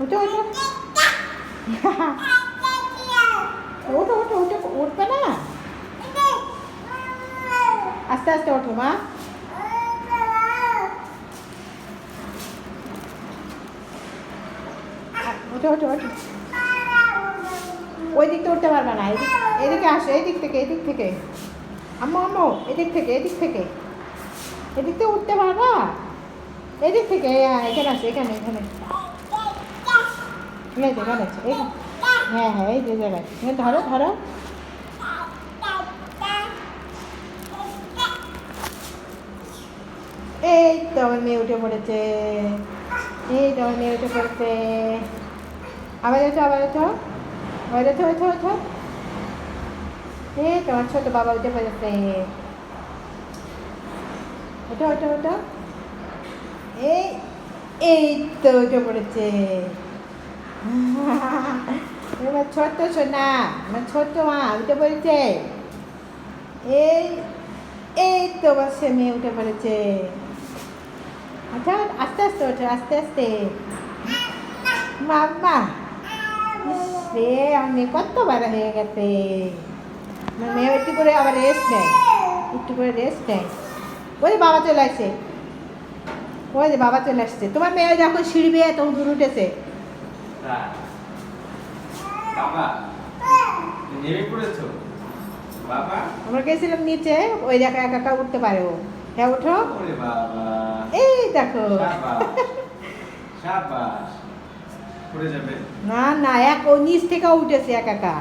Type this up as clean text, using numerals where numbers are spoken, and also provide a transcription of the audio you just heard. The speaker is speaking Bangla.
ওঠো ওঠো ওঠো ওঠো ওঠো উঠবে না আস্তে আস্তে ওঠো মা ওঠো ওঠো ওঠো ওই দিকটা উঠতে পারবে না এদিকে আসো এদিক থেকে আম্মু আম্মু এদিক থেকে এদিক থেকে উঠতে পারবা এদিক থেকে এখানে আসো এখানে এখানে এখানে আছে হ্যাঁ হ্যাঁ এই যে জায়গায় এখানে ধরো ধরো এই তো আমার মেয়ে উঠে পড়েছে এই তো আমার মেয়ে উঠে পড়েছে আবার ওঠো আবার ওঠো আবার ওঠো ওঠো ওঠো এই তোমার ছোট বাবা উঠে পড়েছে ওঠো ওঠো ওঠো এই এই তো উঠে পড়েছে এবার ছোট্ট সোনা আমার ছোট্ট মা উঠে পড়েছে এই এই তো বসে মেয়ে উঠে পড়েছে আচ্ছা আস্তে আস্তে ওঠো আস্তে আস্তে মাম্মা সে আমার মেয়ে কত বড় হয়ে গেছে আমার মেয়ে একটু করে আবার রেস্ট নেয় ওই যে বাবা চলে আসছে তোমার মেয়ে যখন সিঁড়ি বেয়ে তখন দূর উঠেছে আমরা গেছিলাম নিচে ওই দেখা একা উঠতে পারে ও হ্যাঁ ওঠো এই দেখো না না ও নিচ থেকে উঠেছে একা